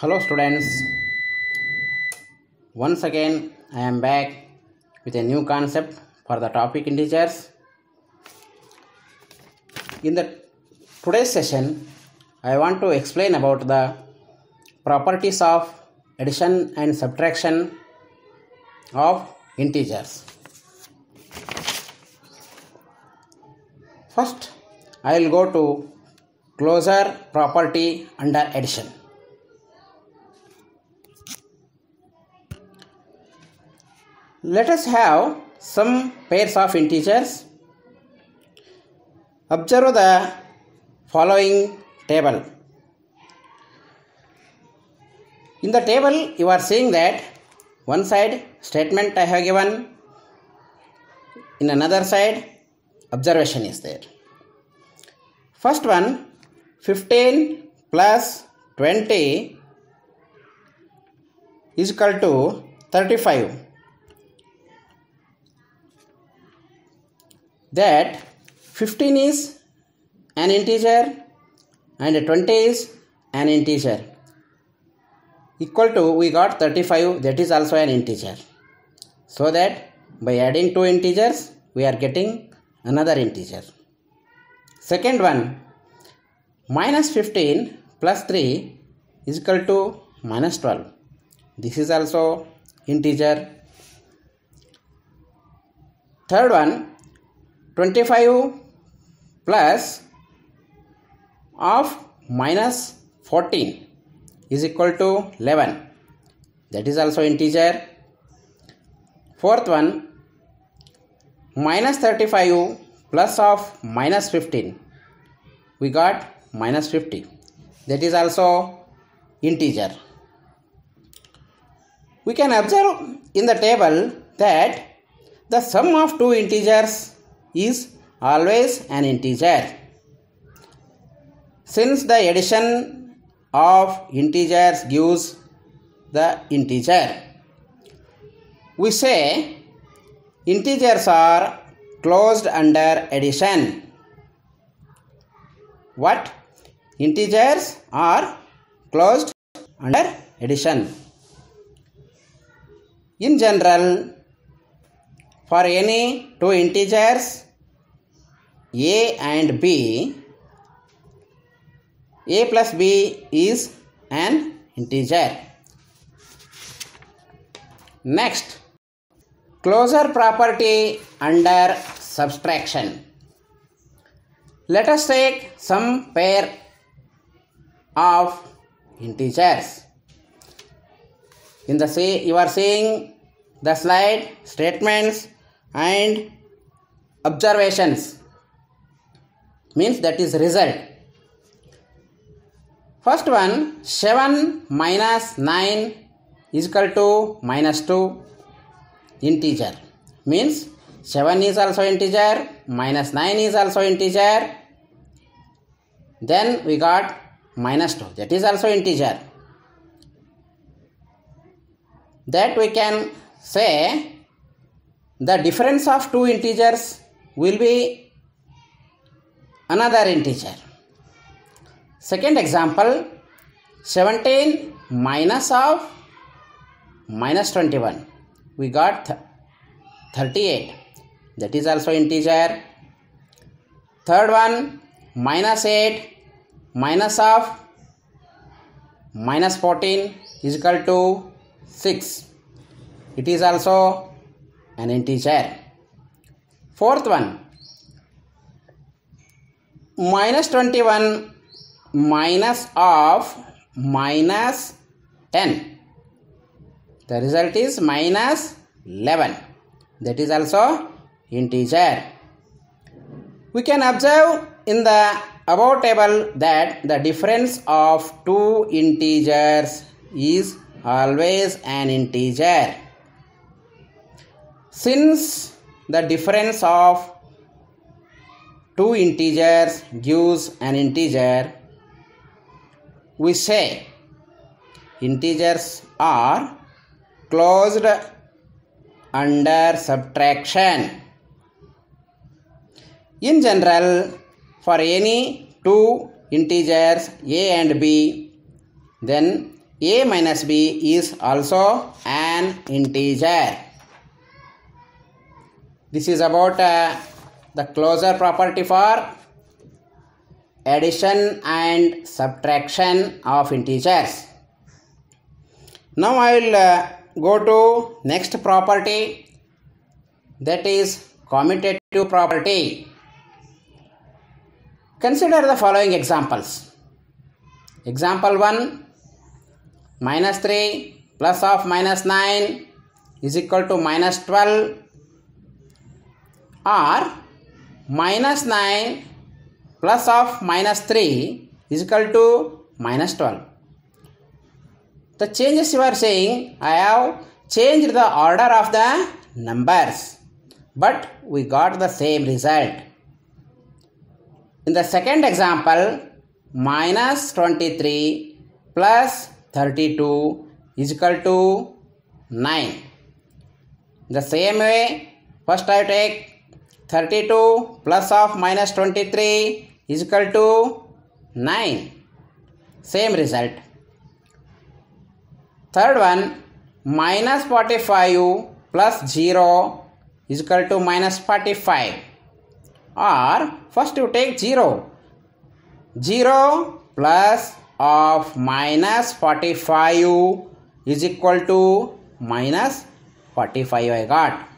Hello students, once again I am back with a new concept for the topic integers. In the today's session, I want to explain about the properties of addition and subtraction of integers. First, I will go to closure property under addition. Let us have some pairs of integers. Observe the following table. In the table, you are seeing that one side statement I have given, in another side observation is there. First one, 15 plus 20 is equal to 35. That 15 is an integer and 20 is an integer. Equal to, we got 35, that is also an integer. So that by adding two integers, we are getting another integer. Second one, minus 15 plus 3 is equal to minus 12. This is also integer. Third one, 25 plus of minus 14 is equal to 11. That is also integer. Fourth one, minus 35 plus of minus 15. We got minus 50. That is also integer. We can observe in the table that the sum of two integers is always an integer. Since the addition of integers gives the integer, we say integers are closed under addition. What? Integers are closed under addition. In general, for any two integers a and b, a plus b is an integer. Next, closure property under subtraction. Let us take some pair of integers. In the you are seeing the slide, statements and observations, means that is result. First one, 7 minus 9 is equal to minus 2, integer. Means 7 is also integer, minus 9 is also integer. Then we got minus 2, that is also integer. That we can say the difference of two integers will be another integer. Second example, 17 minus of minus 21. We got 38. That is also integer. Third one, minus 8 minus of minus 14 is equal to 6. It is also an integer. Fourth one, minus 21 minus of minus 10. The result is minus 11. That is also integer. We can observe in the above table that the difference of two integers is always an integer. Since the difference of two integers gives an integer, we say integers are closed under subtraction. In general, for any two integers a and b, then a minus b is also an integer. This is about the closure property for addition and subtraction of integers. Now I will go to next property, that is commutative property. Consider the following examples. Example 1, minus 3 plus of minus 9 is equal to minus 12, or minus 9 plus of minus 3 is equal to minus 12. The changes you are saying, I have changed the order of the numbers, but we got the same result. In the second example, minus 23 plus 32 is equal to 9. The same way, first I take 32 plus of minus 23 is equal to 9. Same result. Third one, minus 45 plus 0 is equal to minus 45. Or first you take 0. 0 plus of minus 45 is equal to minus 45 I got.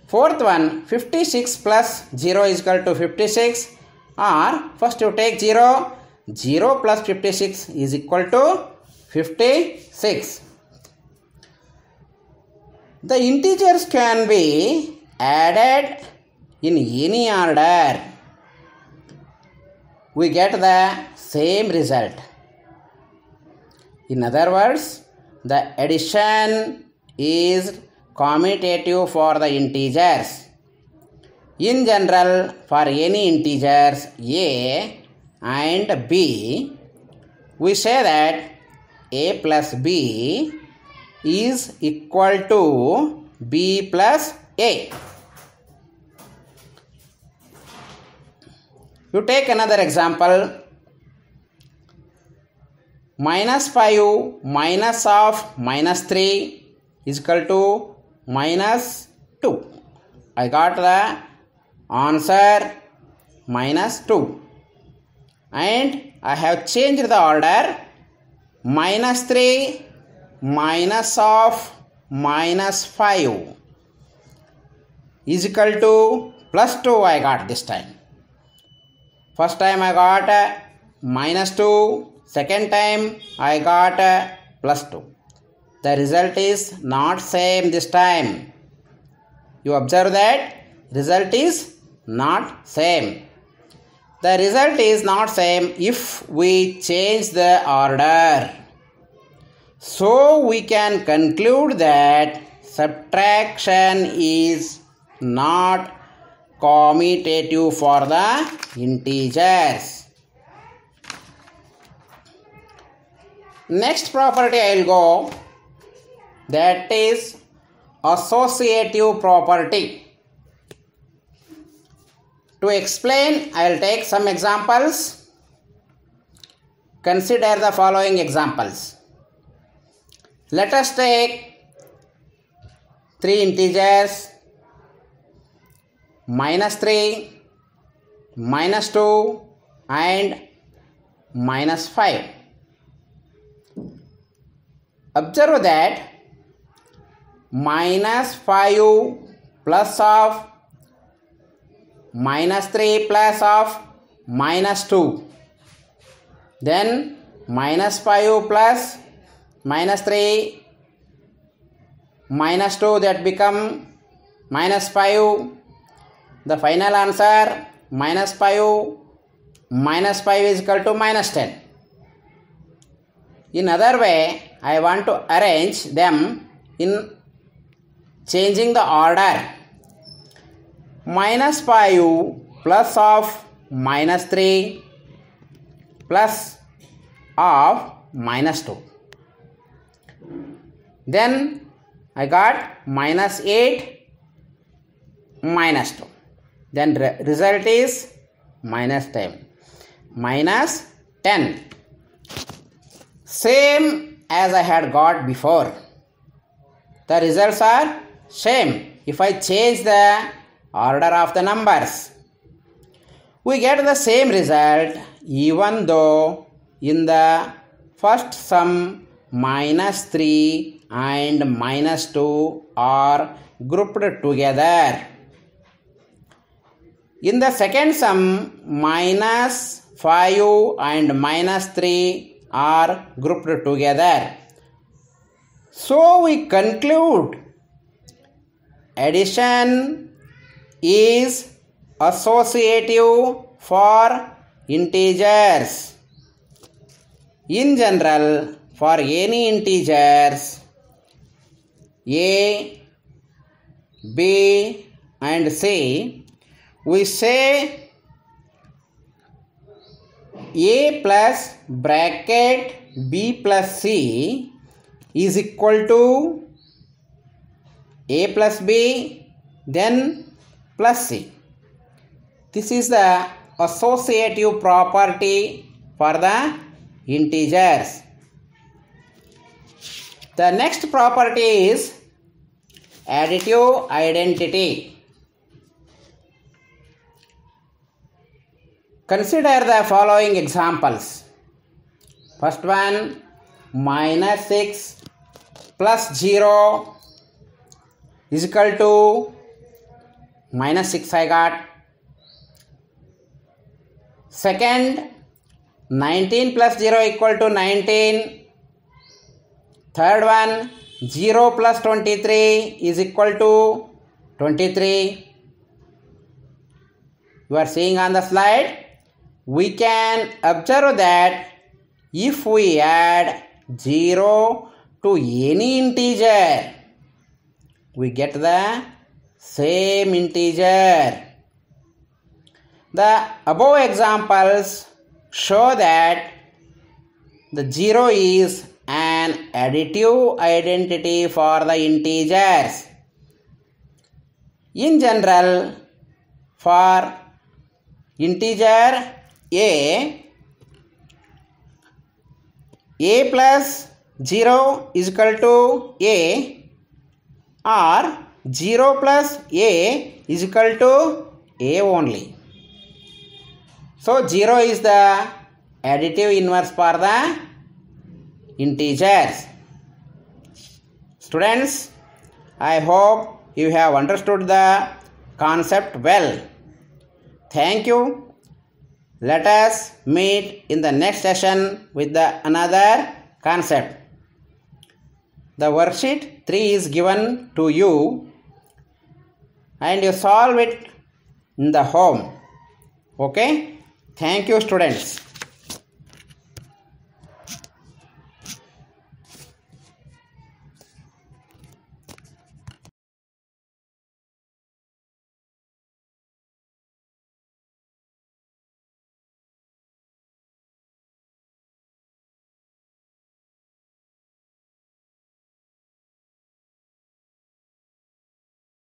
Fourth one, 56 plus 0 is equal to 56, or first you take 0. 0 plus 56 is equal to 56. The integers can be added in any order. We get the same result. In other words, the addition is commutative for the integers. In general, for any integers a and b, we say that a plus b is equal to b plus a. You take another example. Minus 5 minus of minus 3 is equal to minus 2. I got the answer minus 2. And I have changed the order. Minus 3 minus of minus 5 is equal to plus 2 I got this time. First time I got minus 2. Second time I got plus 2. The result is not same this time. You observe that result is not same. The result is not same if we change the order. So we can conclude that subtraction is not commutative for the integers. Next property I will go, that is associative property. To explain, I will take some examples. Consider the following examples. Let us take 3 integers, minus 3, minus 2 and minus 5. Observe that minus 5 plus of minus 3 plus of minus 2, then minus 5 plus minus 3 minus 2, that become minus 5. The final answer minus 5 minus 5 is equal to minus 10. In other way, I want to arrange them in changing the order. Minus 5 plus of minus 3 plus of minus 2. Then I got minus 8 minus 2. Then result is minus 10. Minus 10. same as I had got before. The results are same. If I change the order of the numbers, we get the same result even though in the first sum -3 and -2 are grouped together. In the second sum, -5 and -3 are grouped together. So we conclude addition is associative for integers. In general, for any integers A, B and C, we say A plus bracket B plus C is equal to A plus B then plus C. This is the associative property for the integers. The next property is additive identity. Consider the following examples. First one, -6 plus 0 is equal to -6 I got. Second, 19 plus 0 equal to 19. Third one, 0 plus 23 is equal to 23. You are seeing on the slide. We can observe that if we add 0 to any integer, we get the same integer. The above examples show that the 0 is an additive identity for the integers. In general, for integer A plus 0 is equal to A, or 0 plus A is equal to A only. So 0 is the additive inverse for the integers. Students, I hope you have understood the concept well. Thank you. Let us meet in the next session with another concept. The worksheet 3 is given to you and you solve it in the home. Okay? Thank you, students.